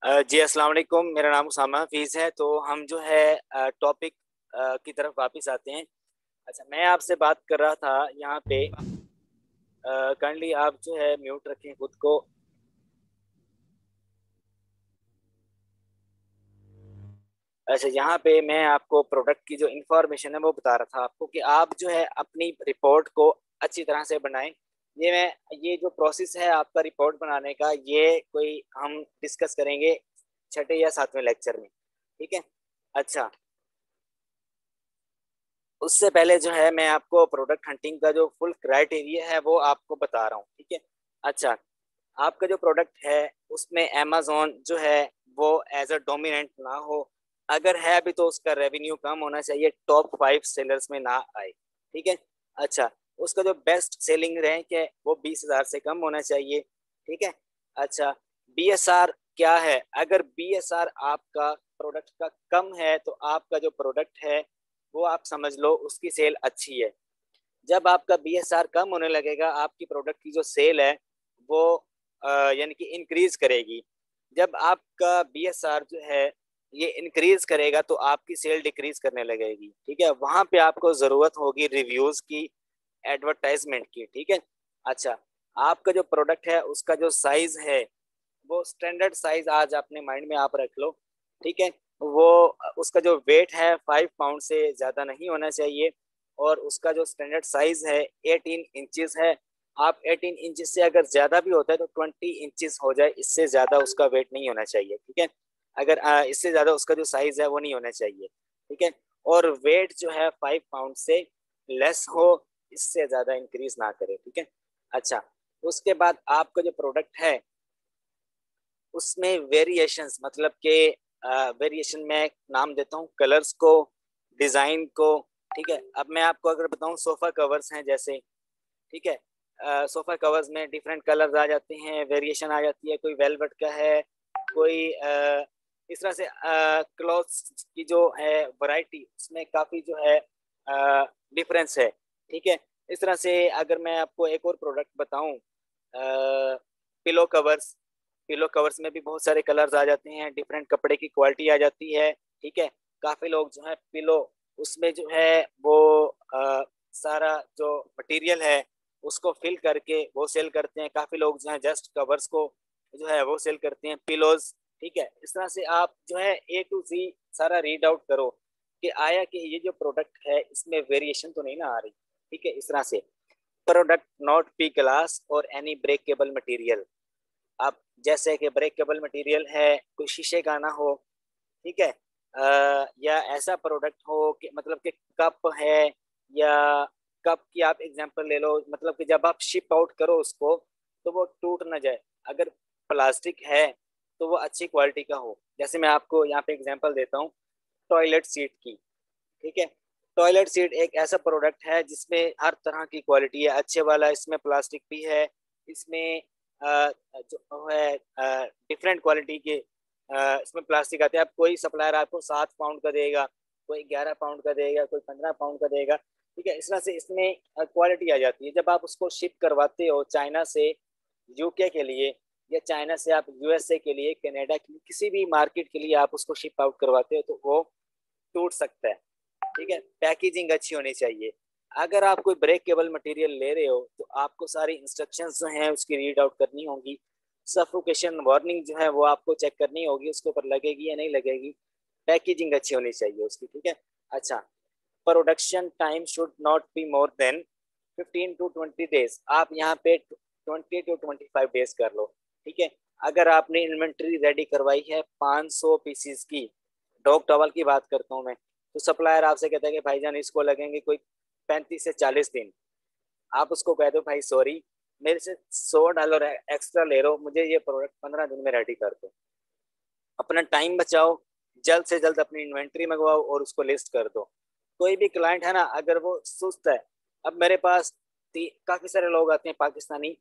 जी अस्सलाम वालेकुम। मेरा नाम उसामा हफीज़ है। तो हम जो है टॉपिक की तरफ वापस आते हैं। अच्छा, मैं आपसे बात कर रहा था यहाँ पे। काइंडली आप जो है म्यूट रखें खुद को। अच्छा, यहाँ पे मैं आपको प्रोडक्ट की जो इंफॉर्मेशन है वो बता रहा था आपको कि आप जो है अपनी रिपोर्ट को अच्छी तरह से बनाएं। ये जो प्रोसेस है आपका रिपोर्ट बनाने का, ये कोई हम डिस्कस करेंगे छठे या सातवें लेक्चर में। ठीक है। अच्छा, उससे पहले जो है मैं आपको प्रोडक्ट हंटिंग का जो फुल क्राइटेरिया है वो आपको बता रहा हूँ। ठीक है। अच्छा, आपका जो प्रोडक्ट है उसमें अमेजोन जो है वो एज अ डोमिनेंट ना हो। अगर है भी तो उसका रेवेन्यू कम होना चाहिए, टॉप 5 सेलर्स में ना आए। ठीक है। अच्छा, उसका जो बेस्ट सेलिंग रैंक है वो 20,000 से कम होना चाहिए। ठीक है। अच्छा, बीएसआर क्या है? अगर बीएसआर आपका प्रोडक्ट का कम है तो आपका जो प्रोडक्ट है वो आप समझ लो उसकी सेल अच्छी है। जब आपका बीएसआर कम होने लगेगा, आपकी प्रोडक्ट की जो सेल है वो यानी कि इंक्रीज करेगी। जब आपका बीएसआर जो है ये इंक्रीज करेगा तो आपकी सेल डिक्रीज करने लगेगी। ठीक है। वहां पे आपको जरूरत होगी रिव्यूज की, एडवर्टाइजमेंट की। ठीक है। अच्छा, आपका जो प्रोडक्ट है उसका जो साइज है वो स्टैंडर्ड साइज आज अपने माइंड में आप रख लो। ठीक है। वो उसका जो वेट है 5 पाउंड से ज़्यादा नहीं होना चाहिए। और उसका जो स्टैंडर्ड साइज है 18 इंचेस है। आप 18 इंचेस से अगर ज़्यादा भी होता है तो 20 इंचेस हो जाए, इससे ज़्यादा उसका वेट नहीं होना चाहिए। ठीक है। अगर इससे ज़्यादा उसका जो साइज है वो नहीं होना चाहिए। ठीक है। और वेट जो है 5 पाउंड से लेस हो, इससे ज़्यादा इंक्रीज ना करे। ठीक है। अच्छा, उसके बाद आपका जो प्रोडक्ट है उसमें वेरिएशंस, मतलब के वेरिएशन में नाम देता हूँ कलर्स को, डिजाइन को। ठीक है। अब मैं आपको अगर बताऊँ सोफा कवर्स हैं जैसे। ठीक है। सोफा कवर्स में डिफरेंट कलर्स आ जाते हैं, वेरिएशन आ जाती है। कोई वेलवेट का है, कोई इस तरह से क्लॉथ्स की जो है वैरायटी उसमें काफी जो है डिफरेंस है। ठीक है। इस तरह से अगर मैं आपको एक और प्रोडक्ट बताऊं, पिलो कवर्स। पिलो कवर्स में भी बहुत सारे कलर्स आ जाते हैं, डिफरेंट कपड़े की क्वालिटी आ जाती है। ठीक है। काफी लोग जो है पिलो उसमें जो है वो सारा जो मटेरियल है उसको फिल करके वो सेल करते हैं। काफी लोग जो है जस्ट कवर्स को जो है वो सेल करते हैं, पिलोज। ठीक है। इस तरह से आप जो है ए टू जी सारा रीड आउट करो कि आया कि ये जो प्रोडक्ट है इसमें वेरिएशन तो नहीं ना आ रही। ठीक है। इस तरह से प्रोडक्ट नॉट पी ग्लास और एनी ब्रेकेबल मटेरियल। अब जैसे कि ब्रेकेबल मटेरियल है, कोई शीशे का ना हो। ठीक है। या ऐसा प्रोडक्ट हो कि मतलब कि कप है, या कप की आप एग्जांपल ले लो, मतलब कि जब आप शिप आउट करो उसको तो वो टूट ना जाए। अगर प्लास्टिक है तो वो अच्छी क्वालिटी का हो। जैसे मैं आपको यहाँ पे एग्जांपल देता हूँ टॉयलेट सीट की। ठीक है। टॉयलेट सीट एक ऐसा प्रोडक्ट है जिसमें हर तरह की क्वालिटी है, अच्छे वाला इसमें प्लास्टिक भी है, इसमें जो है डिफरेंट क्वालिटी के इसमें प्लास्टिक आते हैं। अब कोई सप्लायर आपको 7 पाउंड का देगा, कोई 11 पाउंड का देगा, कोई 15 पाउंड का देगा। ठीक है। इस तरह से इसमें क्वालिटी आ जाती है। जब आप उसको शिप करवाते हो चाइना से यूके के लिए, या चाइना से आप यूएसए के लिए, कनाडा के लिए, किसी भी मार्केट के लिए आप उसको शिप आउट करवाते हो तो वो टूट सकता है। ठीक है। पैकेजिंग अच्छी होनी चाहिए। अगर आप कोई ब्रेकेबल मटेरियल ले रहे हो तो आपको सारी इंस्ट्रक्शंस जो हैं उसकी रीड आउट करनी होगी। सफोकेशन वार्निंग जो है वो आपको चेक करनी होगी, उसके ऊपर लगेगी या नहीं लगेगी। पैकेजिंग अच्छी होनी चाहिए उसकी। ठीक है। अच्छा, production time should not be more than 15 to 20 days. आप यहाँ पे 20 to 25 डेज कर लो। ठीक है। अगर आपने इन्वेंट्री रेडी करवाई है 500 पीसीज की, डॉग टॉवल की बात करता हूँ मैं, तो सप्लायर आपसे कहता है कि भाईजान इसको लगेंगे कोई 35 से 40 दिन। आप उसको कह दो भाई सॉरी, मेरे से $100 एक्स्ट्रा ले रहे हो, मुझे ये प्रोडक्ट 15 दिन में रेडी कर दो। अपना टाइम बचाओ, जल्द से जल्द अपनी इन्वेंट्री मंगवाओ और उसको लिस्ट कर दो। कोई भी क्लाइंट है ना, अगर वो सुस्त है, अब मेरे पास काफी सारे लोग आते हैं पाकिस्तानी,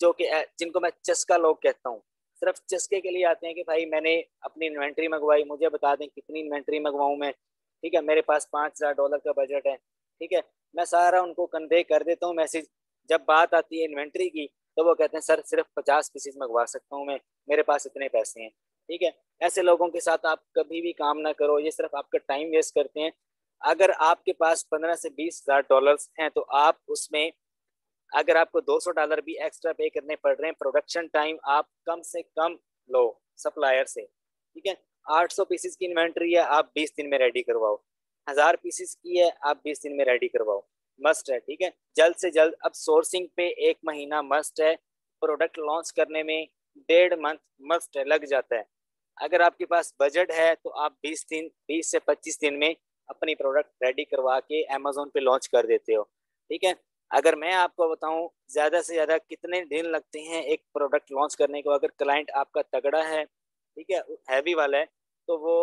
जो कि जिनको मैं चस्का लोग कहता हूँ, सिर्फ चस्के के लिए आते हैं कि भाई मैंने अपनी इन्वेंट्री मंगवाई, मुझे बता दें कितनी इन्वेंट्री मंगवाऊं मैं। ठीक है। मेरे पास $5,000 का बजट है। ठीक है। मैं सारा उनको कन्वे कर देता हूँ मैसेज। जब बात आती है इन्वेंट्री की तो वो कहते हैं सर सिर्फ 50 पीसेज मंगवा सकता हूँ मैं, मेरे पास इतने पैसे हैं। ठीक है, ऐसे लोगों के साथ आप कभी भी काम ना करो, ये सिर्फ आपका टाइम वेस्ट करते हैं। अगर आपके पास 15 से 20 हज़ार डॉलर हैं तो आप उसमें, अगर आपको $200 भी एक्स्ट्रा पे करने पड़ रहे हैं, प्रोडक्शन टाइम आप कम से कम लो सप्लायर से। ठीक है, 800 पीसेस की इन्वेंट्री है, आप 20 दिन में रेडी करवाओ। 1000 पीसेस की है, आप 20 दिन में रेडी करवाओ। मस्ट है। ठीक है, जल्द से जल्द। अब सोर्सिंग पे 1 महीना मस्ट है, प्रोडक्ट लॉन्च करने में 1.5 मंथ मस्ट है, लग जाता है। अगर आपके पास बजट है तो आप 20 से 25 दिन में अपनी प्रोडक्ट रेडी करवा के अमेजोन पे लॉन्च कर देते हो। ठीक है, अगर मैं आपको बताऊं ज्यादा से ज्यादा कितने दिन लगते हैं एक प्रोडक्ट लॉन्च करने को, अगर क्लाइंट आपका तगड़ा है, ठीक है, हैवी वाला है, तो वो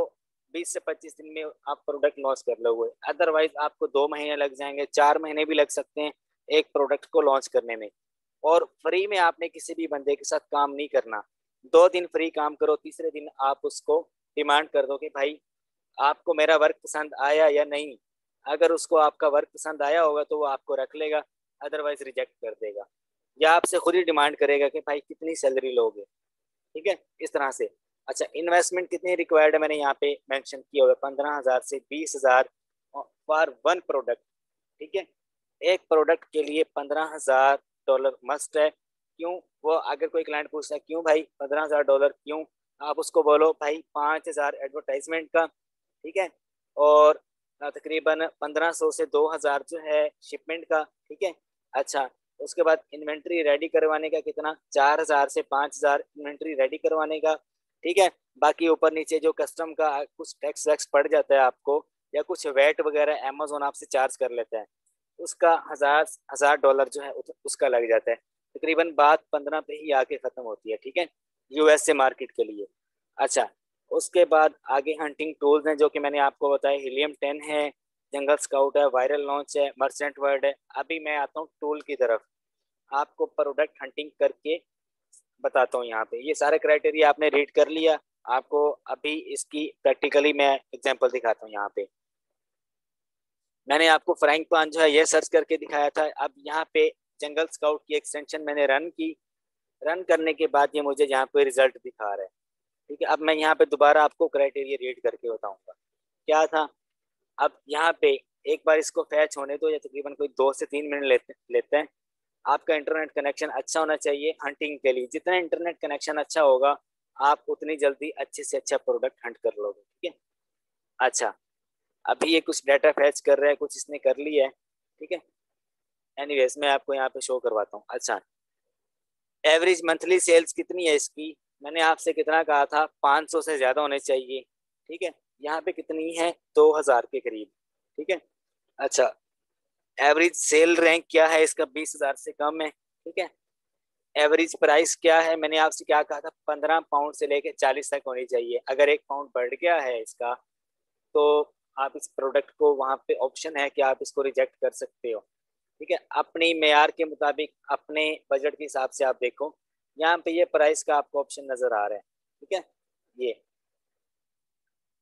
20 से 25 दिन में आप प्रोडक्ट लॉन्च कर लोगे। अदरवाइज आपको 2 महीने लग जाएंगे, 4 महीने भी लग सकते हैं एक प्रोडक्ट को लॉन्च करने में। और फ्री में आपने किसी भी बंदे के साथ काम नहीं करना। 2 दिन फ्री काम करो, तीसरे दिन आप उसको डिमांड कर दो कि भाई आपको मेरा वर्क पसंद आया या नहीं। अगर उसको आपका वर्क पसंद आया होगा तो वो आपको रख लेगा, अदरवाइज रिजेक्ट कर देगा, या आपसे खुद ही डिमांड करेगा कि भाई कितनी सैलरी लोगे। ठीक है, इस तरह से। अच्छा, इन्वेस्टमेंट कितनी रिक्वायर्ड है, मैंने यहाँ पे मेंशन किया हुआ है, 15 हज़ार से 20 हज़ार फॉर वन प्रोडक्ट। ठीक है, एक प्रोडक्ट के लिए $15,000 मस्ट है। क्यों? वो अगर कोई क्लाइंट पूछता है क्यों भाई $15,000 क्यों, आप उसको बोलो भाई 5,000 एडवर्टाइजमेंट का, ठीक है, और तकरीबन 1500 से 2,000 जो है शिपमेंट का। ठीक है, अच्छा, उसके बाद इन्वेंट्री रेडी करवाने का कितना, 4,000 से 5,000 इन्वेंट्री रेडी करवाने का। ठीक है, बाकी ऊपर नीचे जो कस्टम का कुछ टैक्स वैक्स पड़ जाता है आपको, या कुछ वेट वगैरह अमेजोन आपसे चार्ज कर लेता है, उसका हजार हजार डॉलर जो है उसका लग जाता है। तकरीबन बात 15 पे ही आके खत्म होती है। ठीक है, यूएस से मार्केट के लिए। अच्छा, उसके बाद आगे हंटिंग टूल्स हैं जो कि मैंने आपको बताया, हीलियम 10 है, जंगल स्काउट है, वायरल लॉन्च है, मर्चेंट वर्ड है। अभी मैं आता हूँ टूल की तरफ, आपको प्रोडक्ट हंटिंग करके बताता हूँ। यहाँ पे ये सारे क्राइटेरिया आपने रीड कर लिया, आपको अभी इसकी प्रैक्टिकली मैं एग्जांपल दिखाता हूँ। यहाँ पे मैंने आपको फ्राइंग पान जो है ये सर्च करके दिखाया था। अब यहाँ पे जंगल स्काउट की एक्सटेंशन मैंने रन की, रन करने के बाद ये मुझे यहाँ पे रिजल्ट दिखा रहा है। ठीक है, अब मैं यहाँ पे दोबारा आपको क्राइटेरिया रीड करके बताऊंगा क्या था। अब यहाँ पे एक बार इसको फैच होने दो, या तकरीबन कोई 2 से 3 मिनट लेते हैं। आपका इंटरनेट कनेक्शन अच्छा होना चाहिए हंटिंग के लिए। जितना इंटरनेट कनेक्शन अच्छा होगा, आप उतनी जल्दी अच्छे से अच्छा प्रोडक्ट हंट कर लोगे। ठीक है, अच्छा, अभी ये कुछ डाटा फैच कर रहा है, कुछ इसने कर लिया है। ठीक है, एनीवेज मैं आपको यहाँ पे शो करवाता हूँ। अच्छा, एवरेज मंथली सेल्स कितनी है इसकी, मैंने आपसे कितना कहा था, 500 से ज्यादा होने चाहिए। ठीक है, यहाँ पे कितनी है, 2,000 के करीब। ठीक है, अच्छा, एवरेज सेल रैंक क्या है इसका, 20,000 से कम है। ठीक है, एवरेज प्राइस क्या है, मैंने आपसे क्या कहा था, 15 पाउंड से लेके 40 तक होनी चाहिए। अगर 1 पाउंड बढ़ गया है इसका, तो आप इस प्रोडक्ट को, वहां पे ऑप्शन है कि आप इसको रिजेक्ट कर सकते हो। ठीक है, अपनी मेयार के मुताबिक, अपने बजट के हिसाब से आप देखो। यहाँ पे ये प्राइस का आपको ऑप्शन नजर आ रहा है। ठीक है, ये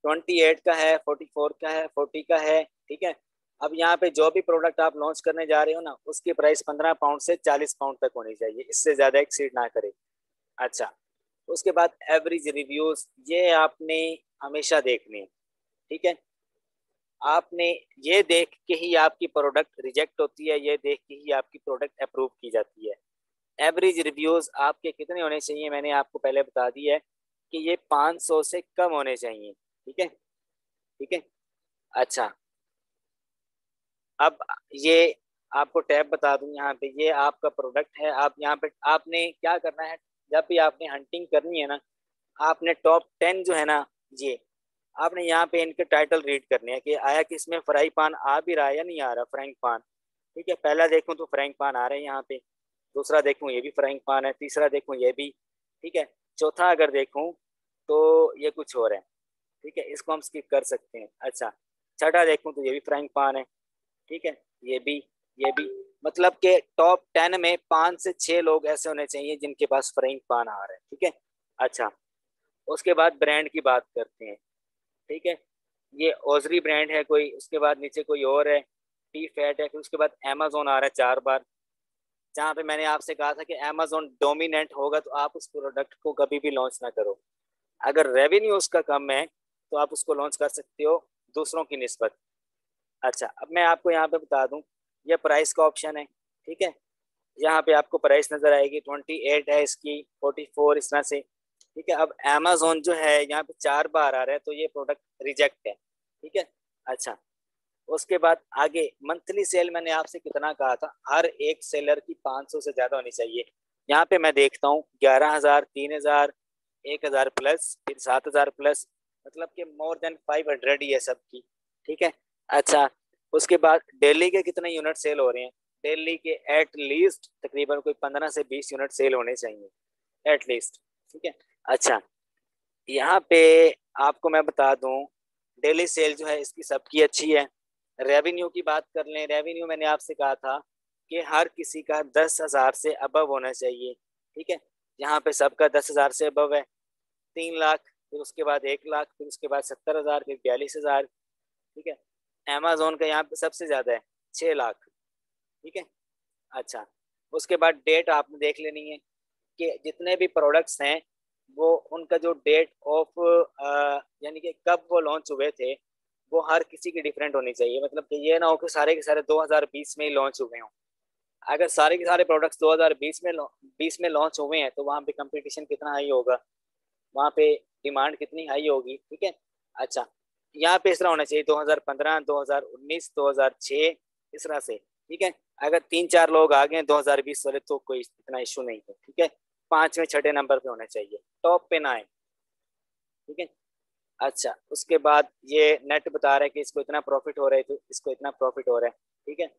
28 का है, 44 का है, 40 का है। ठीक है, अब यहाँ पे जो भी प्रोडक्ट आप लॉन्च करने जा रहे हो ना, उसकी प्राइस 15 पाउंड से 40 पाउंड तक होनी चाहिए, इससे ज्यादा एक्सीड ना करे। अच्छा, उसके बाद एवरेज रिव्यूज, ये आपने हमेशा देखने हैं। ठीक है, आपने ये देख के ही आपकी प्रोडक्ट रिजेक्ट होती है, ये देख के ही आपकी प्रोडक्ट अप्रूव की जाती है। एवरेज रिव्यूज आपके कितने होने चाहिए, मैंने आपको पहले बता दिया है कि ये 500 से कम होने चाहिए। ठीक है, ठीक है, अच्छा, अब ये आपको टैब बता दूं, यहाँ पे ये आपका प्रोडक्ट है। आप यहाँ पे आपने क्या करना है, जब भी आपने हंटिंग करनी है ना, आपने टॉप 10 जो है ना, ये आपने यहाँ पे इनके टाइटल रीड करने हैं कि आया कि इसमें फ्राई पान आ भी रहा है या नहीं आ रहा, फ्राइंग पान। ठीक है, पहला देखूं तो फ्राइंग पान आ रहे हैं यहाँ पे, दूसरा देखूं ये भी फ्राइंग पान है, तीसरा देखूं ये भी। ठीक है, चौथा अगर देखूं तो ये कुछ और है। ठीक है, इसको हम स्किप कर सकते हैं। अच्छा, छठा देखूं तो ये भी फ्राइंग पान है। ठीक है, ये भी, ये भी, मतलब के टॉप 10 में 5 से 6 लोग ऐसे होने चाहिए जिनके पास फ्राइंग पान आ रहे हैं। ठीक है, अच्छा, उसके बाद ब्रांड की बात करते हैं। ठीक है, ये ओजरी ब्रांड है कोई, उसके बाद नीचे कोई और है, टी फैट है, फिर उसके बाद अमेजोन आ रहा है 4 बार। जहाँ पे मैंने आपसे कहा था कि अमेजोन डोमिनेंट होगा तो आप उस प्रोडक्ट को कभी भी लॉन्च ना करो। अगर रेवेन्यू उसका कम है तो आप उसको लॉन्च कर सकते हो दूसरों की निस्बत। अच्छा, अब मैं आपको यहाँ पे बता दूं, ये प्राइस का ऑप्शन है, ठीक है। यहाँ पे आपको प्राइस नजर आएगी, 28 है इसकी, 44 इस तरह से, ठीक है। अब अमेजोन जो है यहाँ पे 4 बार आ रहा है, तो ये प्रोडक्ट रिजेक्ट है, ठीक है। अच्छा, उसके बाद आगे मंथली सेल मैंने आपसे कितना कहा था, हर एक सेलर की 500 से ज्यादा होनी चाहिए। यहाँ पे मैं देखता हूँ 11,000, 3,000, 1,000 प्लस, फिर 7,000 प्लस, मतलब कि मोर देन 500 ही है सबकी, ठीक है। अच्छा, उसके बाद दिल्ली के कितने यूनिट सेल हो रहे हैं, दिल्ली के एट लीस्ट तकरीबन कोई 15 से 20 यूनिट सेल होने चाहिए एट लीस्ट, ठीक है। अच्छा, यहाँ पे आपको मैं बता दूं, डेली सेल जो है इसकी सबकी अच्छी है। रेवेन्यू की बात कर लें, रेवेन्यू मैंने आपसे कहा था कि हर किसी का 10,000 से अबव होना चाहिए, ठीक है। यहाँ पे सबका 10,000 से अबव है, 3 लाख, फिर उसके बाद 1 लाख, फिर उसके बाद 70,000, फिर 42,000, ठीक है। अमेजोन का यहाँ पे सबसे ज्यादा है, 6 लाख, ठीक है। अच्छा, उसके बाद डेट आपने देख लेनी है कि जितने भी प्रोडक्ट्स हैं वो उनका जो डेट ऑफ यानी कि कब वो लॉन्च हुए थे, वो हर किसी की डिफरेंट होनी चाहिए। मतलब कि ये ना हो कि सारे के सारे 2020 में ही लॉन्च हुए हों। अगर सारे के सारे प्रोडक्ट्स 2020 में लॉन्च हुए हैं तो वहाँ पे कंपटीशन कितना हाई होगा, वहाँ पे डिमांड कितनी हाई होगी, ठीक है। अच्छा, यहाँ पे इस तरह होना चाहिए 2015, 2019, 2006, इस तरह से, ठीक है। अगर 3-4 लोग आ गए 2020 वाले तो कोई इतना इशू नहीं है, ठीक है। 5वें 6ठे नंबर पे होना चाहिए, टॉप पे ना आए, ठीक है। अच्छा, उसके बाद ये नेट बता रहा है कि इसको इतना प्रॉफिट हो रहा है, तो इसको इतना प्रॉफिट हो रहा है, ठीक है।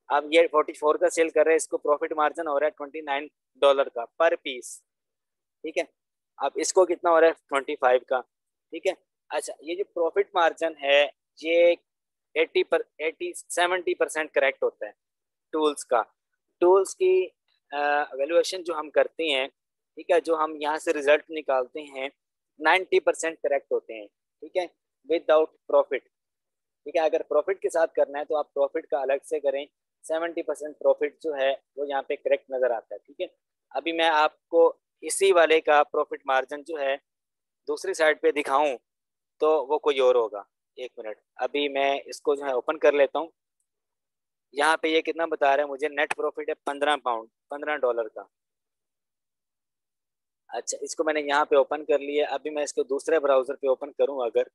अब ये 44 का सेल कर रहे हैं, इसको प्रॉफिट मार्जिन हो रहा है $29 का पर पीस, ठीक है। अब इसको कितना हो रहा है, 25 का, ठीक है। अच्छा, ये जो प्रॉफिट मार्जिन है ये 70% करेक्ट होता है टूल्स का। टूल्स की वैल्यूएशन जो हम करते हैं, ठीक है, जो हम यहाँ से रिजल्ट निकालते हैं, 90% करेक्ट होते हैं, ठीक है, विदाउट प्रॉफिट, ठीक है। अगर प्रॉफिट के साथ करना है तो आप प्रॉफिट का अलग से करें, 70% प्रॉफिट जो है वो यहाँ पे करेक्ट नजर आता है, ठीक है। अभी मैं आपको इसी वाले का प्रॉफिट मार्जिन जो है दूसरी साइड पे दिखाऊं तो वो कोई और होगा। 1 मिनट, अभी मैं इसको जो है ओपन कर लेता हूँ। यहाँ पे ये कितना बता रहा है मुझे, नेट प्रॉफिट है £15, $15 का। अच्छा, इसको मैंने यहाँ पे ओपन कर लिया, अभी मैं इसको दूसरे ब्राउजर पे ओपन करूँ अगर,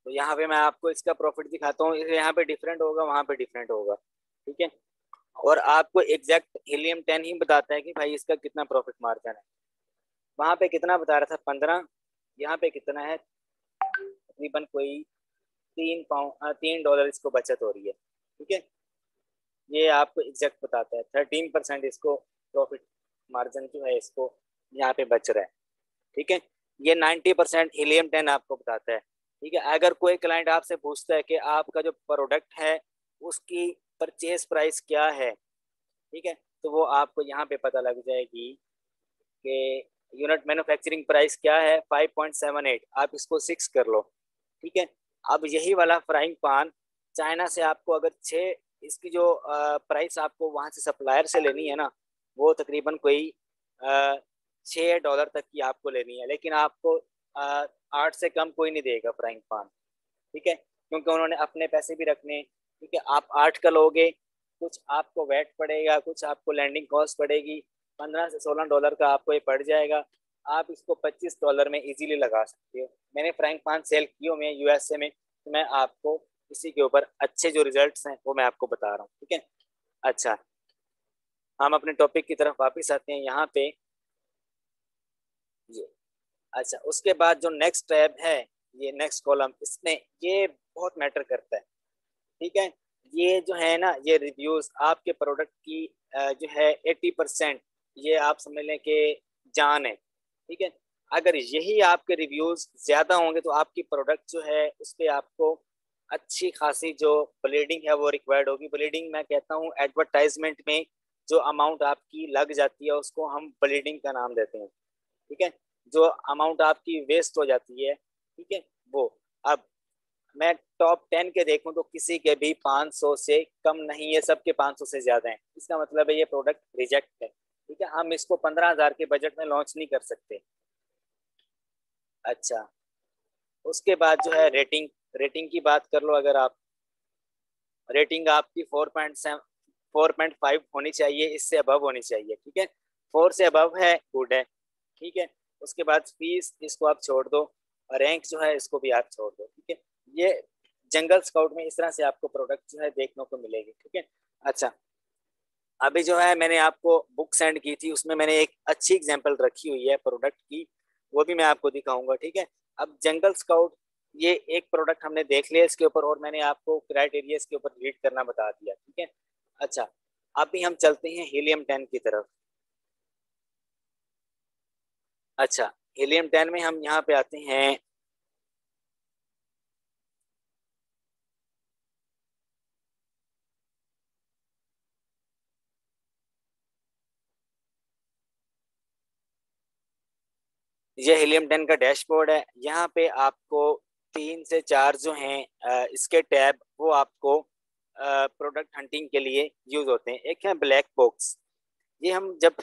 तो यहाँ पे मैं आपको इसका प्रॉफिट दिखाता हूँ। यहाँ पे डिफरेंट होगा, वहाँ पे डिफरेंट होगा, ठीक है। और आपको एग्जैक्ट हीलियम 10 ही बताता है कि भाई इसका कितना प्रॉफिट मार्जिन है। वहां पे कितना बता रहा था, 15, यहाँ पे कितना है, तकरीबन कोई $3 इसको बचत हो रही है, ठीक है। ये आपको एग्जैक्ट बताता है, 13% इसको प्रॉफिट मार्जिन जो है इसको यहाँ पे बच रहा है, ठीक है। ये 90% हीलियम 10 आपको बताता है, ठीक है। अगर कोई क्लाइंट आपसे पूछता है कि आपका जो प्रोडक्ट है उसकी परचेज प्राइस क्या है, ठीक है, तो वो आपको यहाँ पे पता लग जाएगी कि यूनिट मैन्युफैक्चरिंग प्राइस क्या है, 5.78, आप इसको 6 कर लो, ठीक है। अब यही वाला फ्राइंग पान चाइना से आपको अगर 6, इसकी जो प्राइस आपको वहां से सप्लायर से लेनी है ना, वो तकरीबन कोई $6 तक की आपको लेनी है, लेकिन आपको 8 से कम कोई नहीं देगा फ्राइंग पान, ठीक है, क्योंकि उन्होंने अपने पैसे भी रखने, ठीक है। आप 8 का लोगे, कुछ आपको वैट पड़ेगा, कुछ आपको लैंडिंग कॉस्ट पड़ेगी, $15 से $16 का आपको ये पड़ जाएगा। आप इसको $25 में इजीली लगा सकते हो। मैंने फ्रैंक पान सेल की हुई है यूएसए में, तो मैं आपको इसी के ऊपर अच्छे जो रिजल्ट्स हैं वो मैं आपको बता रहा हूँ, ठीक है। अच्छा, हम अपने टॉपिक की तरफ वापस आते हैं यहाँ पे, ये। अच्छा, उसके बाद जो नेक्स्ट टैब है, ये नेक्स्ट कॉलम, इसमें ये बहुत मैटर करता है, ठीक है। ये जो है ना, ये रिव्यूज आपके प्रोडक्ट की जो है 80%, ये आप समझ लें कि जान है, ठीक है। अगर यही आपके रिव्यूज ज्यादा होंगे तो आपकी प्रोडक्ट जो है उस पर आपको अच्छी खासी जो ब्लीडिंग है वो रिक्वायर्ड होगी। ब्लीडिंग मैं कहता हूँ एडवर्टाइजमेंट में जो अमाउंट आपकी लग जाती है उसको हम ब्लीडिंग का नाम देते हैं, ठीक है। जो अमाउंट आपकी वेस्ट हो जाती है, ठीक है, वो। अब मैं टॉप 10 के देखूं तो किसी के भी 500 से कम नहीं है, सबके 500 से ज्यादा है। इसका मतलब है ये प्रोडक्ट रिजेक्ट है, ठीक है। हम इसको 15,000 के बजट में लॉन्च नहीं कर सकते। अच्छा, उसके बाद जो है रेटिंग, रेटिंग की बात कर लो। अगर आप रेटिंग आपकी 4.7 4.5 होनी चाहिए, इससे अबव होनी चाहिए, ठीक है। 4 से अबव है गुड है, ठीक है। उसके बाद फीस इसको आप छोड़ दो, रैंक जो है इसको भी आप छोड़ दो, ठीक है। ये जंगल स्काउट में इस तरह से आपको प्रोडक्ट जो है देखने को मिलेगी, ठीक है। अच्छा, अभी जो है मैंने आपको बुक सेंड की थी, उसमें मैंने एक अच्छी एग्जांपल रखी हुई है प्रोडक्ट की, वो भी मैं आपको दिखाऊंगा, ठीक है। अब जंगल स्काउट ये एक प्रोडक्ट हमने देख लिया इसके ऊपर, और मैंने आपको क्राइटेरिया इसके ऊपर रीड करना बता दिया, ठीक है। अच्छा, अभी हम चलते हैं हीलियम 10 की तरफ। अच्छा, हीलियम 10 में हम यहाँ पे आते हैं। ये हीलियम 10 का डैशबोर्ड है। यहाँ पे आपको 3 से 4 जो हैं इसके टैब वो आपको प्रोडक्ट हंटिंग के लिए यूज होते हैं। एक है ब्लैक बॉक्स, ये हम जब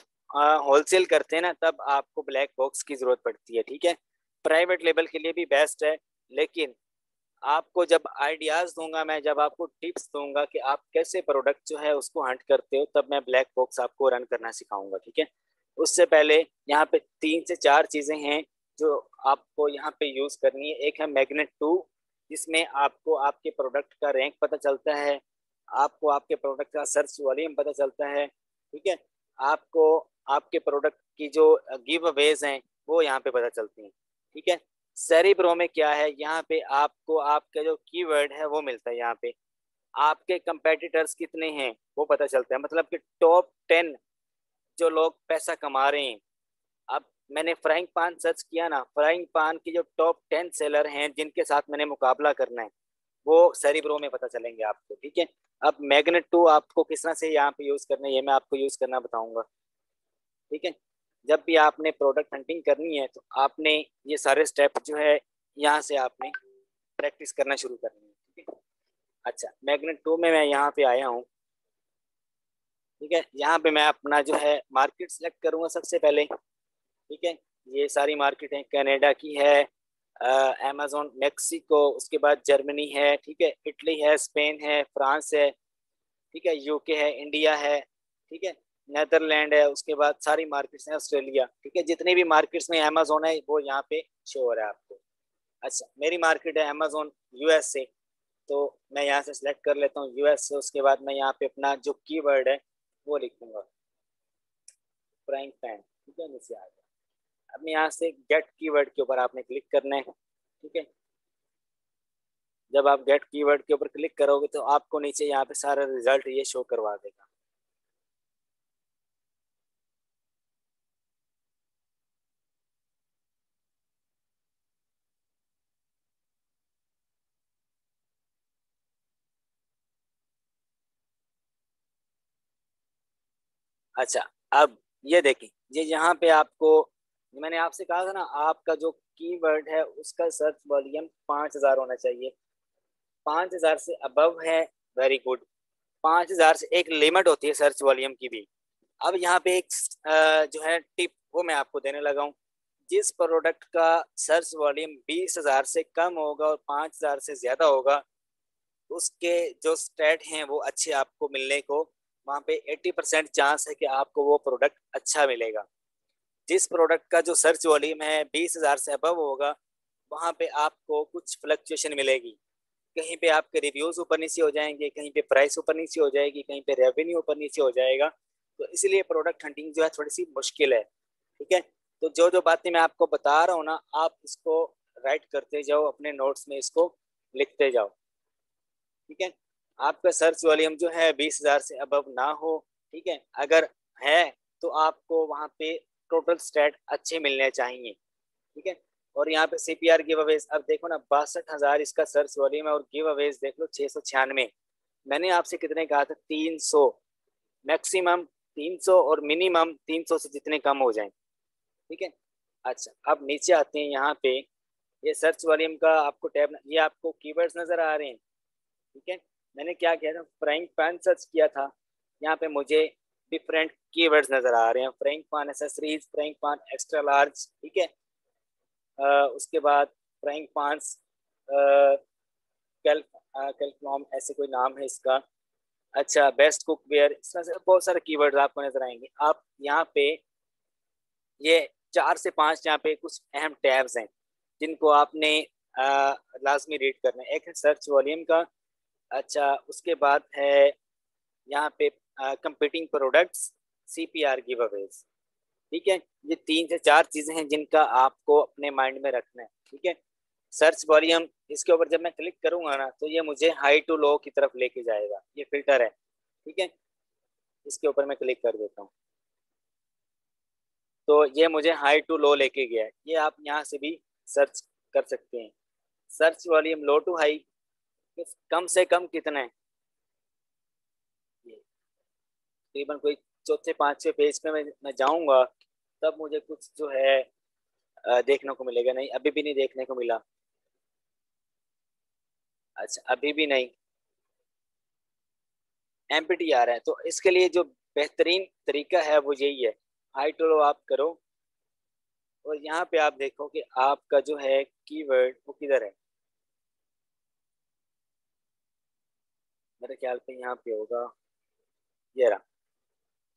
होलसेल करते हैं ना तब आपको ब्लैक बॉक्स की जरूरत पड़ती है, ठीक है। प्राइवेट लेबल के लिए भी बेस्ट है, लेकिन आपको जब आइडियाज दूंगा मैं, जब आपको टिप्स दूंगा कि आप कैसे प्रोडक्ट जो है उसको हंट करते हो, तब मैं ब्लैक बॉक्स आपको रन करना सिखाऊंगा, ठीक है। उससे पहले यहाँ पे 3 से 4 चीजें हैं जो आपको यहाँ पे यूज करनी है। एक है मैग्नेट 2, जिसमें आपको आपके प्रोडक्ट का रैंक पता चलता है, आपको आपके प्रोडक्ट का सर्च वॉल्यूम पता चलता है, ठीक है। आपको आपके प्रोडक्ट की जो गिव अवेज हैं वो यहाँ पे पता चलती हैं, ठीक है। सेरिब्रो में क्या है, यहाँ पे आपको आपका जो कीवर्ड है वो मिलता है। यहाँ पे आपके कंपेटिटर्स कितने हैं वो पता चलता है, मतलब कि टॉप 10 जो लोग पैसा कमा रहे हैं। अब मैंने फ्राइंग पान सर्च किया ना, फ्राइंग पान की जो टॉप 10 सेलर हैं जिनके साथ मैंने मुकाबला करना है, वो सेरिब्रो में पता चलेंगे आपको, ठीक है। अब मैग्नेट 2 आपको किस तरह से यहाँ पे यूज करना है ये मैं आपको यूज करना बताऊंगा, ठीक है। जब भी आपने प्रोडक्ट हंटिंग करनी है तो आपने ये सारे स्टेप जो है यहाँ से आपने प्रैक्टिस करना शुरू करनी है, ठीक है। अच्छा, मैग्नेट 2 में मैं यहाँ पे आया हूँ, ठीक है। यहाँ पे मैं अपना जो है मार्केट सेलेक्ट करूंगा सबसे पहले, ठीक है। ये सारी मार्केट है, कनाडा की है, अमेजोन मेक्सिको, उसके बाद जर्मनी है, ठीक है, इटली है, स्पेन है, फ्रांस है, ठीक है, यूके है, इंडिया है, ठीक है, नेदरलैंड है, उसके बाद सारी मार्केट्स हैं, ऑस्ट्रेलिया, ठीक है। जितनी भी मार्केट्स में अमेजोन है वो यहाँ पे शो हो रहा है आपको। अच्छा, मेरी मार्केट है अमेजोन यूएसए, तो मैं यहाँ से सिलेक्ट कर लेता हूँ यूएसए। उसके बाद मैं यहाँ पे अपना जो कीवर्ड है वो लिखूंगा, फ्राइंग पैन, ठीक है, नीचे आ गया। अब यहाँ से गेट कीवर्ड के ऊपर आपने क्लिक करना है, ठीक है। जब आप गेट कीवर्ड के ऊपर क्लिक करोगे तो आपको नीचे यहाँ पे सारा रिजल्ट ये शो करवा देगा। अच्छा, अब ये देखें, ये यहाँ पे आपको, मैंने आपसे कहा था ना आपका जो कीवर्ड है उसका सर्च वॉल्यूम 5,000 होना चाहिए। 5,000 से अबव है, वेरी गुड। 5,000 से एक लिमिट होती है सर्च वॉल्यूम की भी। अब यहाँ पे एक जो है टिप वो मैं आपको देने लगा हूँ। जिस प्रोडक्ट का सर्च वॉल्यूम 20,000 से कम होगा और 5,000 से ज्यादा होगा, उसके जो स्टेट हैं वो अच्छे आपको मिलने को, वहाँ पे 80% चांस है कि आपको वो प्रोडक्ट अच्छा मिलेगा। जिस प्रोडक्ट का जो सर्च वॉल्यूम है 20,000 से अबव होगा, वहाँ पे आपको कुछ फ्लक्चुएशन मिलेगी। कहीं पे आपके रिव्यूज ऊपर नीचे हो जाएंगे, कहीं पे प्राइस ऊपर नीचे हो जाएगी, कहीं पे रेवेन्यू ऊपर नीचे हो जाएगा। तो इसलिए प्रोडक्ट हंटिंग जो है थोड़ी सी मुश्किल है, ठीक है। तो जो जो बातें मैं आपको बता रहा हूँ ना, आप इसको राइट करते जाओ अपने नोट्स में, इसको लिखते जाओ, ठीक है। आपका सर्च वॉल्यूम जो है 20,000 से अबव ना हो, ठीक है। अगर है तो आपको वहाँ पे टोटल स्टैट अच्छे मिलने चाहिए, ठीक है। और यहाँ पे CPR गिव अवेज, अब देखो ना 62,000 इसका सर्च वॉल्यूम है और गिव अवेज देख लो 696। मैंने आपसे कितने कहा था? 300, मैक्सिमम 300 और मिनिमम 300 से जितने कम हो जाएं। ठीक है। अच्छा, अब नीचे आते हैं यहाँ पे, ये सर्च वॉल्यूम का आपको टैब, ये आपको कीवर्ड्स नजर आ रहे हैं। ठीक है। मैंने क्या किया था, फ्राइंग पैन सर्च किया था, यहाँ पे मुझे डिफरेंट कीवर्ड्स नजर आ रहे हैं, frying pan accessories, frying pan extra large. ठीक है। उसके बाद फ्राइंग पैन्स कैल्कुलम, ऐसे कोई नाम है इसका। अच्छा, बेस्ट कुकवेयर, इस तरह से बहुत सारे कीवर्ड्स आपको नजर आएंगे। आप यहाँ पे ये 4 से 5 यहाँ पे कुछ अहम टैब्स हैं जिनको आपने लाजमी रीड करना है। एक है सर्च वॉल्यूम का। अच्छा, उसके बाद है यहाँ पे competing products, CPR give Awez. ठीक है। ये 3 से 4 चीजें हैं जिनका आपको अपने माइंड में रखना है। ठीक है। सर्च वॉल्यूम, इसके ऊपर जब मैं क्लिक करूंगा ना तो ये मुझे हाई टू लो की तरफ लेके जाएगा, ये फिल्टर है। ठीक है। इसके ऊपर मैं क्लिक कर देता हूँ तो ये मुझे हाई टू लो लेके गया है। ये आप यहाँ से भी सर्च कर सकते हैं। Search volume low to high, कम से कम कितना है, तकरीबन कोई चौथे पांचवे पेज पे मैं जाऊंगा तब मुझे कुछ जो है देखने को मिलेगा। नहीं, अभी भी नहीं देखने को मिला। अच्छा, अभी भी नहीं, एम्प्टी आ रहा है। तो इसके लिए जो बेहतरीन तरीका है वो यही है, हाई टू लो आप करो और यहाँ पे आप देखो कि आपका जो है कीवर्ड वो किधर है। मेरे ख्याल पे यहाँ पे होगा, ये रहा।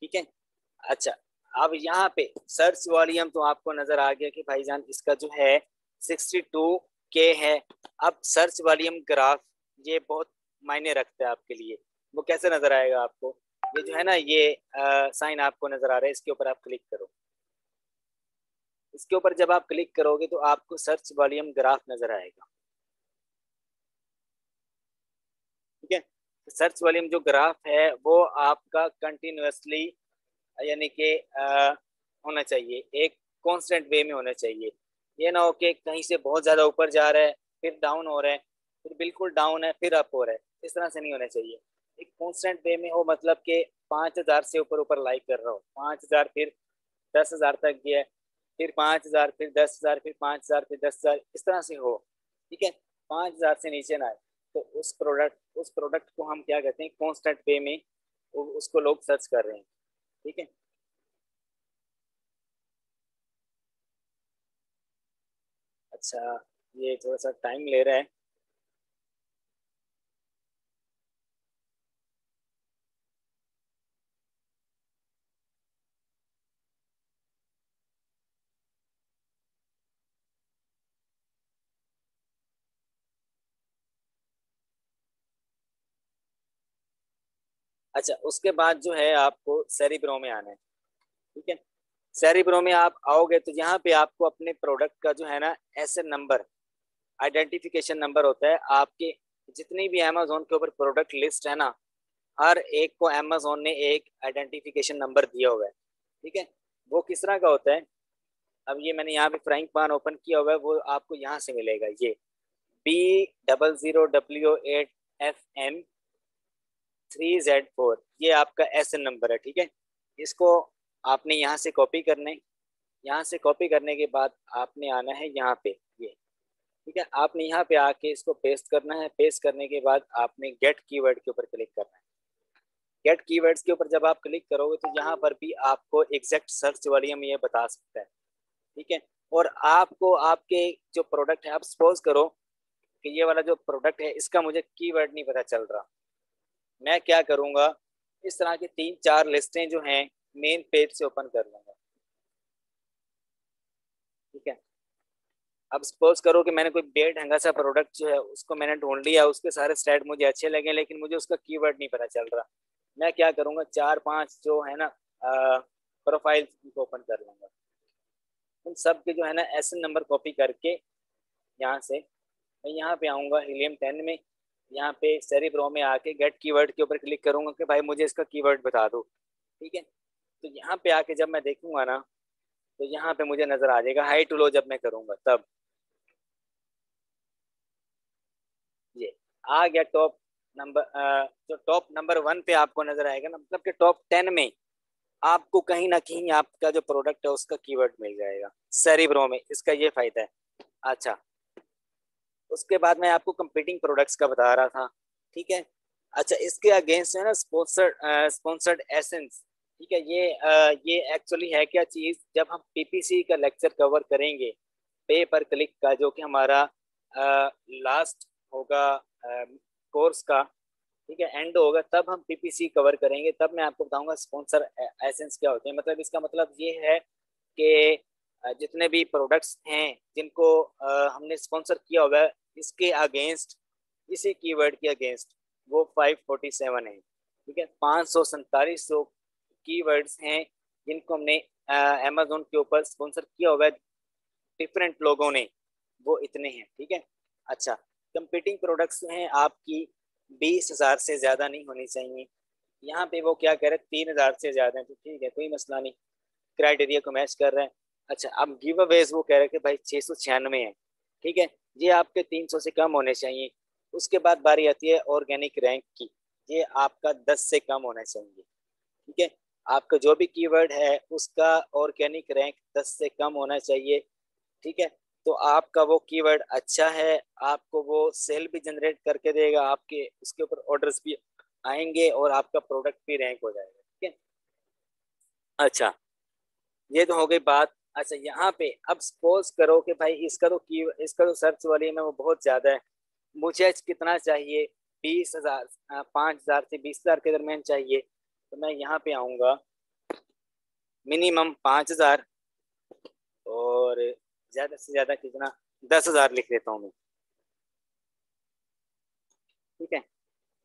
ठीक है। अच्छा, अब यहाँ पे सर्च वॉल्यूम तो आपको नजर आ गया कि भाईजान इसका जो है 62K है। अब सर्च वॉल्यूम ग्राफ ये बहुत मायने रखता है आपके लिए। वो कैसे नजर आएगा आपको, ये जो है ना, ये साइन आपको नजर आ रहा है, इसके ऊपर आप क्लिक करो। इसके ऊपर जब आप क्लिक करोगे तो आपको सर्च वॉल्यूम ग्राफ नजर आएगा। ठीक है। सर्च वॉल्यूम जो ग्राफ है वो आपका कंटिन्यूअसली, यानी कि होना चाहिए, एक कांस्टेंट वे में होना चाहिए। ये ना हो कि कहीं से बहुत ज़्यादा ऊपर जा रहा है फिर डाउन हो रहा है, फिर बिल्कुल डाउन है फिर अप हो रहा है, इस तरह से नहीं होना चाहिए। एक कांस्टेंट वे में हो, मतलब कि 5,000 से ऊपर ऊपर लाइक कर रहा हो, 5,000 फिर 10,000 तक गया, फिर 5,000 फिर 10,000 फिर 5,000 फिर 10,000, इस तरह से हो। ठीक है। 5,000 से नीचे ना आए तो उस प्रोडक्ट को हम क्या कहते हैं, कांस्टेंट वे में उसको लोग सर्च कर रहे हैं। ठीक है। अच्छा, ये थोड़ा सा टाइम ले रहा है। अच्छा, उसके बाद जो है आपको सेरिब्रो में आना है। ठीक है। सेरिब्रो में आप आओगे तो यहाँ पे आपको अपने प्रोडक्ट का जो है ना एसएन नंबर, आइडेंटिफिकेशन नंबर होता है। आपके जितनी भी अमेजोन के ऊपर प्रोडक्ट लिस्ट है ना, हर एक को अमेजोन ने एक आइडेंटिफिकेशन नंबर दिया हुआ है। ठीक है। वो किस तरह का होता है, अब ये मैंने यहाँ पे फ्राइंग पैन ओपन किया हुआ है, वो आपको यहाँ से मिलेगा। ये B00W8FM3Z4, ये आपका एसएन नंबर है। ठीक है। इसको आपने यहाँ से कॉपी करना है। यहाँ से कॉपी करने के बाद आपने आना है यहाँ पे, ये। ठीक है। आपने यहाँ पे आके इसको पेस्ट करना है। पेस्ट करने के बाद आपने गेट कीवर्ड के ऊपर क्लिक करना है। गेट कीवर्ड्स के ऊपर जब आप क्लिक करोगे तो यहाँ पर भी आपको एग्जैक्ट सर्च वॉल्यूम ये बता सकता है। ठीक है। और आपको आपके जो प्रोडक्ट है, आप सपोज करो कि ये वाला जो प्रोडक्ट है इसका मुझे कीवर्ड नहीं पता चल रहा, मैं क्या करूंगा, इस तरह की 3-4 लिस्टें जो हैं मेन पेज से ओपन कर लूंगा। ठीक है। अब सपोज करो कि मैंने कोई बेढंगा सा प्रोडक्ट जो है उसको मैंने ढूंढ लिया, उसके सारे स्टैट मुझे अच्छे लगे लेकिन मुझे उसका कीवर्ड नहीं पता चल रहा, मैं क्या करूंगा, 4-5 जो है ना प्रोफाइल को ओपन कर लूंगा। उन सब के जो है ना एसएन नंबर कॉपी करके यहाँ से मैं यहाँ पे आऊँगा हीलियम 10 में, यहाँ पे सेरिब्रो में आके गेट कीवर्ड के ऊपर क्लिक करूंगा कि भाई मुझे इसका कीवर्ड बता दो। ठीक है। तो यहाँ पे आके जब मैं देखूंगा ना तो यहाँ पे मुझे नजर आ जाएगा हाई टू लो जब मैं करूंगा तब। ये आ गया टॉप नंबर। जो टॉप नंबर 1 पे आपको नजर आएगा ना, मतलब कि टॉप 10 में आपको कहीं ना कहीं आपका जो प्रोडक्ट है उसका कीवर्ड मिल जाएगा सेरिब्रो में। इसका ये फायदा है। अच्छा, उसके बाद मैं आपको कंपीटिंग प्रोडक्ट्स का बता रहा था, ठीक है। अच्छा, इसके अगेंस्ट है ना स्पॉन्सर्ड स्पॉन्सर्ड एसेंस, ठीक है। ये एक्चुअली है क्या चीज, जब हम पीपीसी का लेक्चर कवर करेंगे, पे पर क्लिक का जो कि हमारा लास्ट होगा कोर्स का, ठीक है, एंड होगा, तब हम पीपीसी कवर करेंगे, तब मैं आपको बताऊंगा स्पॉन्सर एसेंस क्या होते हैं। मतलब इसका मतलब ये है कि जितने भी प्रोडक्ट्स हैं जिनको हमने स्पॉन्सर किया हुआ है, इसके अगेंस्ट, इसी कीवर्ड के अगेंस्ट वो 547 है, ठीक है। 547 कीवर्ड्स हैं जिनको हमने अमेजोन के ऊपर स्पॉन्सर किया हुआ है डिफरेंट लोगों ने, वो इतने हैं, ठीक है। अच्छा, कंपीटिंग प्रोडक्ट्स हैं आपकी 20,000 से ज्यादा नहीं होनी चाहिए। यहाँ पे वो क्या कह रहे हैं, 3,000 से ज्यादा है तो ठीक है, कोई मसला नहीं, क्राइटेरिया को मैच कर रहे हैं। अच्छा, अब गिव अवेज वो कह रहे हैं कि भाई 696 है, ठीक है, ये आपके 300 से कम होने चाहिए। उसके बाद बारी आती है ऑर्गेनिक रैंक की, ये आपका 10 से कम होना चाहिए, ठीक है। आपका जो भी कीवर्ड है उसका ऑर्गेनिक रैंक 10 से कम होना चाहिए, ठीक है। तो आपका वो कीवर्ड अच्छा है, आपको वो सेल भी जनरेट करके देगा, आपके उसके ऊपर ऑर्डर्स भी आएंगे और आपका प्रोडक्ट भी रैंक हो जाएगा, ठीक है। अच्छा, ये तो हो गई बात। अच्छा, यहाँ पे अब सपोज करो कि भाई इसका तो सर्च वॉल्यूम है वो बहुत ज्यादा है, मुझे कितना चाहिए, 20,000, 5,000 से 20,000 के दरमियान चाहिए। तो मैं यहाँ पे आऊंगा, मिनिमम 5,000, और ज्यादा से ज्यादा कितना, 10,000 लिख देता हूँ मैं, ठीक है।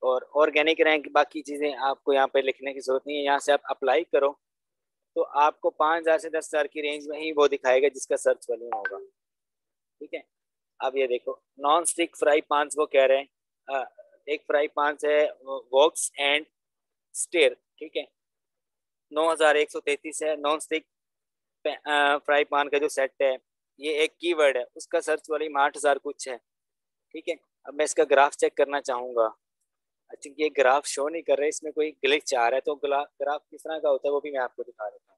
और ऑर्गेनिक रैंक बाकी चीजें आपको यहाँ पे लिखने की जरूरत नहीं है, यहाँ से आप अप्लाई करो तो आपको 5,000 से 10,000 की रेंज में ही वो दिखाएगा जिसका सर्च वॉल्यूम होगा, ठीक है। अब ये देखो, नॉन स्टिक फ्राई पान वो कह रहे हैं, एक फ्राई पान है वॉक्स एंड स्टेयर, ठीक है, 9,133 है। नॉन स्टिक फ्राई पान का जो सेट है, ये एक कीवर्ड है, उसका सर्च वॉल्यूम 8,000 कुछ है, ठीक है। अब मैं इसका ग्राफ चेक करना चाहूंगा। आई थिंक ये ग्राफ शो नहीं कर रहा है, इसमें कोई ग्लिच आ रहा है, तो ग्राफ किस तरह का होता है वो भी मैं आपको दिखा देता हूँ।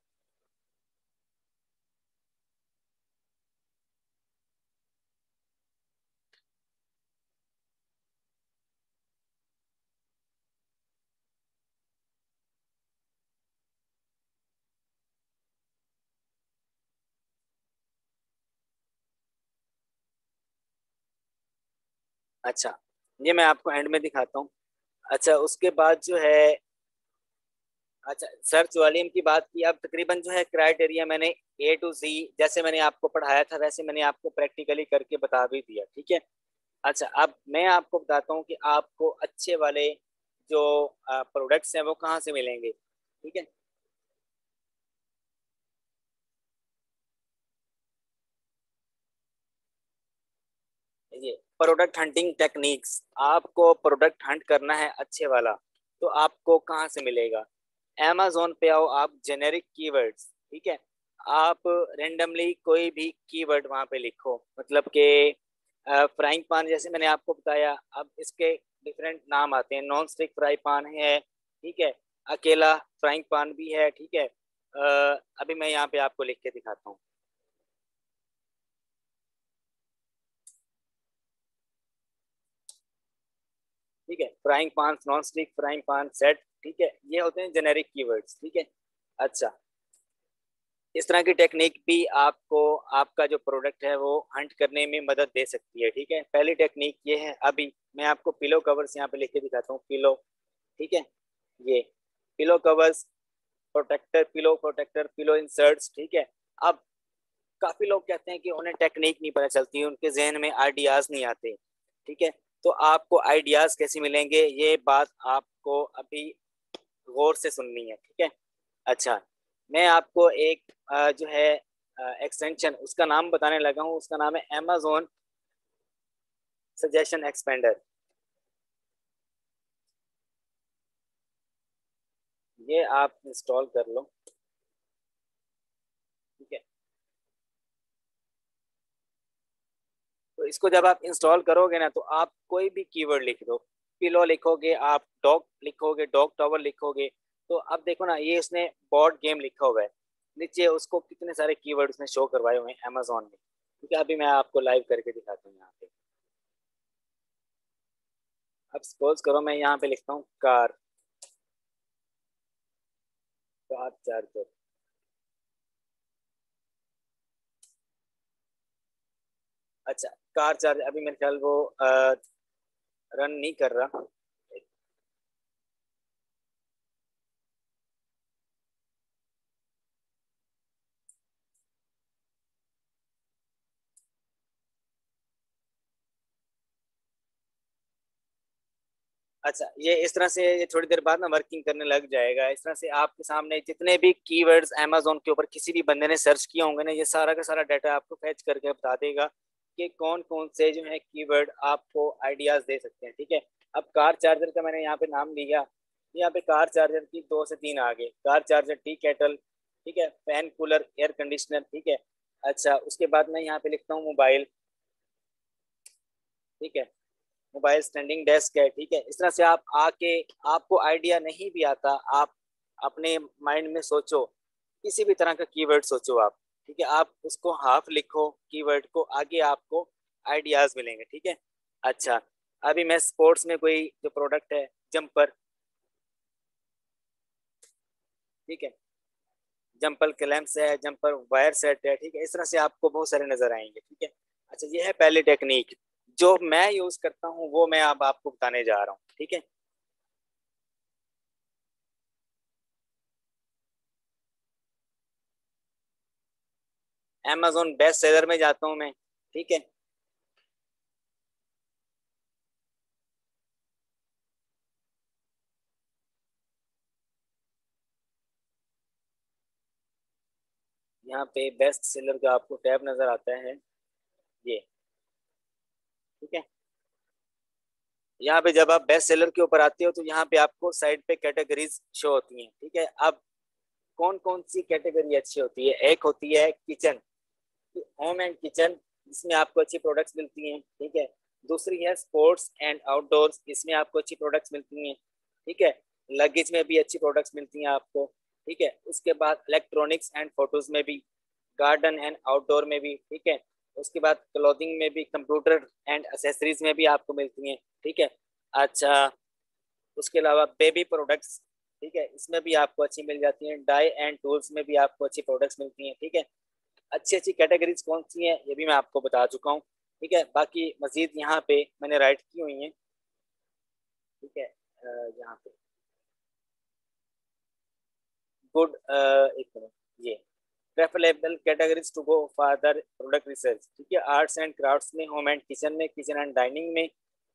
अच्छा, ये मैं आपको एंड में दिखाता हूँ। अच्छा, उसके बाद जो है, अच्छा सर्च वॉल्यूम की बात की, अब तकरीबन जो है क्राइटेरिया मैंने ए टू जी जैसे मैंने आपको पढ़ाया था वैसे मैंने आपको प्रैक्टिकली करके बता भी दिया, ठीक है। अच्छा, अब मैं आपको बताता हूँ कि आपको अच्छे वाले जो प्रोडक्ट्स हैं वो कहाँ से मिलेंगे, ठीक है। ये प्रोडक्ट हंटिंग टेक्निक्स, आपको प्रोडक्ट हंट करना है अच्छे वाला, तो आपको कहाँ से मिलेगा। amazon पे आओ आप, जेनेरिक कीवर्ड्स, ठीक है। आप रेंडमली कोई भी कीवर्ड वहां पे लिखो, मतलब कि फ्राइंग पान जैसे मैंने आपको बताया, अब इसके डिफरेंट नाम आते हैं, नॉन स्टिक फ्राई पान है, ठीक है, अकेला फ्राइंग पान भी है, ठीक है। अभी मैं यहाँ पे आपको लिख के दिखाता हूँ, ठीक है। फ्राइंग पान, नॉन स्टिक फ्राइंग पान सेट, ठीक है, ये होते हैं जेनेरिक कीवर्ड्स, ठीक है। अच्छा, इस तरह की टेक्निक भी आपको आपका जो प्रोडक्ट है वो हंट करने में मदद दे सकती है, ठीक है। पहली टेक्निक ये है, अभी मैं आपको पिलो कवर्स यहाँ पे लिख के दिखाता हूँ, पिलो, ठीक है, ये pillow covers, protector, pillow protector, pillow inserts, ठीक है। अब काफी लोग कहते हैं कि उन्हें टेक्निक नहीं पता चलती, उनके जहन में आइडियाज नहीं आते, ठीक है। तो आपको आइडियाज कैसे मिलेंगे, ये बात आपको अभी गौर से सुननी है, ठीक है। अच्छा, मैं आपको एक जो है एक्सटेंशन उसका नाम बताने लगा हूँ, उसका नाम है amazon सजेशन एक्सपेंडर। ये आप इंस्टॉल कर लो, ठीक है। तो इसको जब आप इंस्टॉल करोगे ना, तो आप कोई भी कीवर्ड लिख दो, पिलो लिखोगे, आप डॉग लिखोगे, डॉग टावर लिखोगे, तो अब देखो ना, ये उसने बोर्ड गेम लिखा हुआ है नीचे, उसको कितने सारे कीवर्ड उसने शो करवाए हुए हैं अमेजोन में। ठीक है, अभी मैं आपको लाइव करके दिखाता हूँ यहाँ पे। अब सपोज करो मैं यहाँ पे लिखता हूँ कार, कार चार्जर। अच्छा, कार चार्जर अभी मेरे ख्याल वो रन नहीं कर रहा। अच्छा, ये इस तरह से ये थोड़ी देर बाद ना वर्किंग करने लग जाएगा। इस तरह से आपके सामने जितने भी कीवर्ड्स अमेजोन के ऊपर किसी भी बंदे ने सर्च किए होंगे ना, ये सारा का सारा डाटा आपको फैच करके बता देगा कि कौन कौन से जो है कीवर्ड आपको आइडियाज दे सकते हैं। ठीक है, अब कार चार्जर का मैंने यहाँ पे नाम लिया, यहाँ पे कार चार्जर की 2 से 3 आ गए, कार चार्जर, टी कैटल, ठीक है, फैन, कूलर, एयर कंडीशनर। ठीक है, अच्छा उसके बाद मैं यहाँ पे लिखता हूँ मोबाइल। ठीक है, मोबाइल स्टैंडिंग डेस्क है। ठीक है, इस तरह से आप आके, आपको आइडिया नहीं भी आता, आप अपने माइंड में सोचो, किसी भी तरह का कीवर्ड सोचो आप। ठीक है, आप उसको हाफ लिखो कीवर्ड को, आगे आपको आइडियाज मिलेंगे। ठीक है, अच्छा अभी मैं स्पोर्ट्स में कोई जो प्रोडक्ट है, जंपर। ठीक है, जंपर क्लैम्प्स है, जंपर वायर सेट है। ठीक है, इस तरह से आपको बहुत सारे नजर आएंगे। ठीक है, अच्छा ये है पहली टेक्निक जो मैं यूज करता हूँ, वो मैं अब आपको बताने जा रहा हूँ। ठीक है, amazon बेस्ट सेलर में जाता हूँ मैं। ठीक है, यहाँ पे बेस्ट सेलर का आपको टैब नजर आता है, ये। ठीक है, यहाँ पे जब आप बेस्ट सेलर के ऊपर आते हो, तो यहाँ पे आपको साइड पे कैटेगरीज शो होती हैं। ठीक है, अब कौन कौन सी कैटेगरी अच्छी होती है? एक होती है किचन, होम एंड किचन, इसमें आपको अच्छी प्रोडक्ट्स मिलती हैं। ठीक है, दूसरी है स्पोर्ट्स एंड आउटडोर्स, इसमें आपको अच्छी प्रोडक्ट्स मिलती हैं। ठीक है, लगेज में भी अच्छी प्रोडक्ट्स मिलती हैं आपको। ठीक है, उसके बाद इलेक्ट्रॉनिक्स एंड फोटोज में भी, गार्डन एंड आउटडोर में भी। ठीक है, उसके बाद क्लोथिंग में भी, कंप्यूटर एंड एसेसरीज में भी आपको मिलती हैं। ठीक है, अच्छा उसके अलावा बेबी प्रोडक्ट्स, ठीक है, इसमें भी आपको अच्छी मिल जाती हैं। डाई एंड टूल्स में भी आपको अच्छी प्रोडक्ट्स मिलती हैं। ठीक है, अच्छी अच्छी कैटेगरीज कौन सी हैं ये भी मैं आपको बता चुका हूँ। ठीक है, बाकी मजीद यहाँ पे मैंने राइट की हुई है। ठीक है, यहाँ पे गुड, एक मिनट, ये preferable categories to go further product research. ठीक है, आर्ट्स एंड क्राफ्ट्स में, होम एंड किचन में, किचन एंड डाइनिंग में,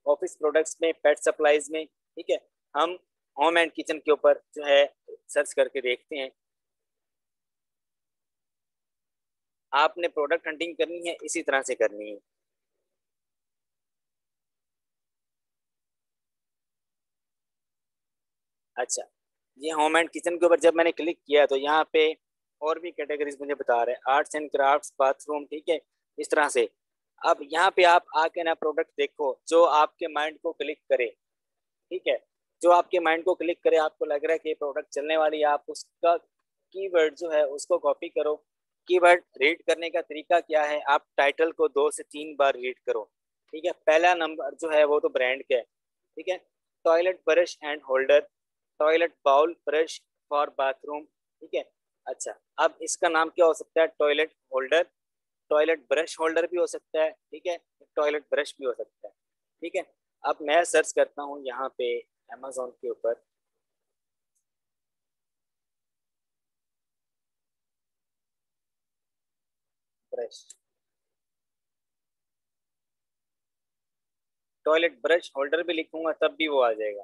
ऑफिस प्रोडक्ट्स में, पेट सप्लाईज में। ठीक है, हम होम एंड किचन के ऊपर जो है सर्च करके देखते हैं। आपने प्रोडक्ट हंटिंग करनी है, इसी तरह से करनी है। अच्छा, ये होम एंड किचन के ऊपर जब मैंने क्लिक किया, तो यहाँ पे और भी कैटेगरीज मुझे बता रहे हैं, आर्ट्स एंड क्राफ्ट्स, बाथरूम। ठीक है, इस तरह से। अब यहाँ पे आप आके ना प्रोडक्ट देखो जो आपके माइंड को क्लिक करे। ठीक है, जो आपके माइंड को क्लिक करे, आपको लग रहा है कि ये प्रोडक्ट चलने वाली है, आप उसका कीवर्ड जो है उसको कॉपी करो। कीवर्ड रीड करने का तरीका क्या है? आप टाइटल को 2 से 3 बार रीड करो। ठीक है, पहला नंबर जो है वो तो ब्रांड का है। ठीक है, toilet brush and holder, toilet bowl brush for bathroom. ठीक है, अच्छा अब इसका नाम क्या हो सकता है? Toilet holder, toilet brush holder भी हो सकता है। ठीक है, टॉयलेट ब्रश भी हो सकता है। ठीक है, अब मैं सर्च करता हूँ यहाँ पे अमेजोन के ऊपर, ब्रश, टॉयलेट ब्रश होल्डर भी लिखूंगा तब भी वो आ जाएगा।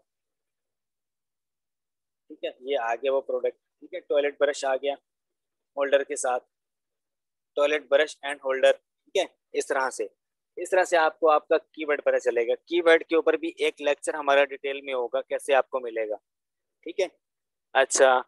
ठीक है, ये आ गया वो प्रोडक्ट। ठीक है, टॉयलेट ब्रश आ गया होल्डर के साथ, टॉयलेट ब्रश एंड होल्डर। ठीक है, इस तरह से, इस तरह से आपको आपका कीवर्ड पता चलेगा। कीवर्ड के ऊपर भी एक लेक्चर हमारा डिटेल में होगा, कैसे आपको मिलेगा। ठीक है, अच्छा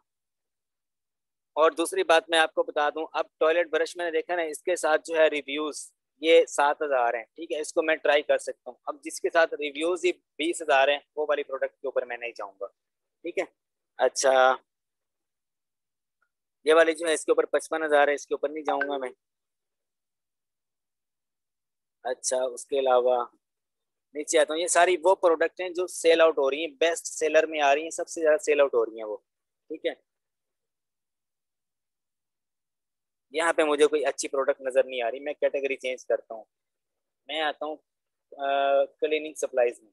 और दूसरी बात मैं आपको बता दूं, अब टॉयलेट ब्रश मैंने देखा ना, इसके साथ जो है रिव्यूज, ये 7,000 है, ठीक है, इसको मैं ट्राई कर सकता हूँ। अब जिसके साथ रिव्यूज ही 20,000 है वो वाली प्रोडक्ट के ऊपर मैं नहीं जाऊंगा, ठीक है। अच्छा, ये वाली जो है इसके ऊपर 55,000 है, इसके ऊपर नहीं जाऊंगा मैं। अच्छा, उसके अलावा नीचे आता हूँ, ये सारी वो प्रोडक्ट हैं जो सेल आउट हो रही हैं, बेस्ट सेलर में आ रही हैं, सबसे ज्यादा सेल आउट हो रही हैं वो, ठीक है। यहाँ पे मुझे कोई अच्छी प्रोडक्ट नजर नहीं आ रही, मैं कैटेगरी चेंज करता हूँ। मैं आता हूँ क्लीनिंग सप्लाईज में,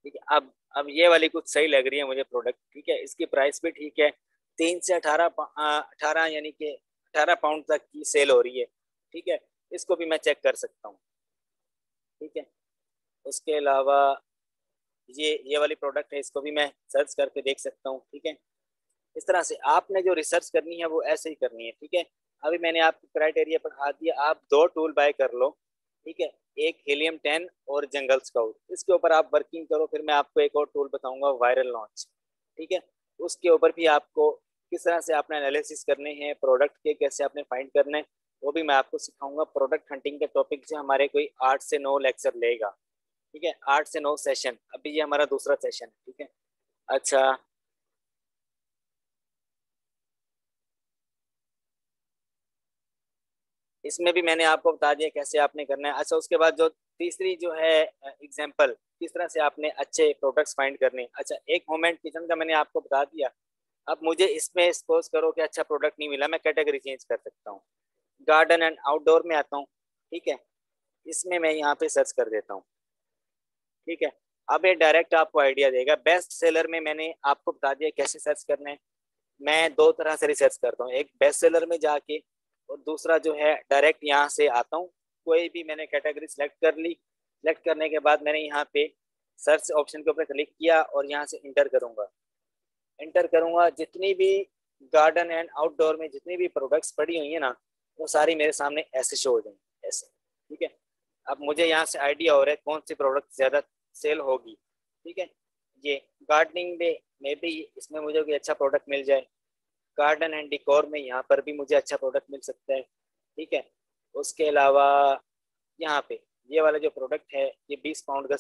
ठीक है। अब ये वाली कुछ सही लग रही है मुझे प्रोडक्ट, ठीक है, इसकी प्राइस भी ठीक है। 3 से 18 यानी कि 18 पाउंड तक की सेल हो रही है, ठीक है। इसको भी मैं चेक कर सकता हूँ, ठीक है। उसके अलावा ये वाली प्रोडक्ट है, इसको भी मैं सर्च करके देख सकता हूँ, ठीक है। इस तरह से आपने जो रिसर्च करनी है वो ऐसे ही करनी है, ठीक है। अभी मैंने आपको क्राइटेरिया पढ़ा दिया, आप 2 टूल बाय कर लो, ठीक है। एक हीलियम 10 और जंगल स्काउट, इसके ऊपर आप वर्किंग करो। फिर मैं आपको एक और टूल बताऊंगा, वायरल लॉन्च, ठीक है। उसके ऊपर भी आपको किस तरह से आपने एनालिसिस करने हैं प्रोडक्ट के, कैसे आपने फाइंड करने हैं, वो भी मैं आपको सिखाऊंगा। प्रोडक्ट हंटिंग के टॉपिक से हमारे कोई 8 से 9 लेक्चर लेगा, ठीक है, 8 से 9 सेशन। अभी ये हमारा दूसरा सेशन है, ठीक है। अच्छा, इसमें भी मैंने आपको बता दिया कैसे आपने करना है। अच्छा, उसके बाद जो तीसरी जो है एग्जांपल, किस तरह से आपने अच्छे प्रोडक्ट्स फाइंड करने। अच्छा, एक मोमेंट किचन का मैंने आपको बता दिया। अब मुझे इसमें सपोज करो कि अच्छा प्रोडक्ट नहीं मिला, मैं कैटेगरी चेंज कर सकता हूँ। गार्डन एंड आउटडोर में आता हूँ, ठीक है। इसमें मैं यहाँ पे सर्च कर देता हूँ, ठीक है। अब ये डायरेक्ट आपको आइडिया देगा। बेस्ट सेलर में मैंने आपको बता दिया कैसे सर्च करना है। मैं 2 तरह से रिसर्च करता हूँ, एक बेस्ट सेलर में जाके, और दूसरा जो है डायरेक्ट यहाँ से आता हूँ। कोई भी मैंने कैटेगरी सेलेक्ट कर ली, सेलेक्ट करने के बाद मैंने यहाँ पे सर्च ऑप्शन के ऊपर क्लिक किया और यहाँ से इंटर करूंगा। इंटर करूंगा, जितनी भी गार्डन एंड आउटडोर में जितनी भी प्रोडक्ट्स पड़ी हुई है ना, वो सारी मेरे सामने ऐसे शो हो जाएंगी, ऐसे, ठीक है। अब मुझे यहाँ से आइडिया हो रहा है कौन सी प्रोडक्ट ज्यादा सेल होगी, ठीक है। ये गार्डनिंग में भी इसमें मुझे कोई अच्छा प्रोडक्ट मिल जाए। गार्डन एंड डिकोर में यहाँ पर भी मुझे अच्छा प्रोडक्ट मिल सकता है, ठीक है। उसके अलावा यहाँ पे ये वाला जो प्रोडक्ट है, ये 20 पाउंड का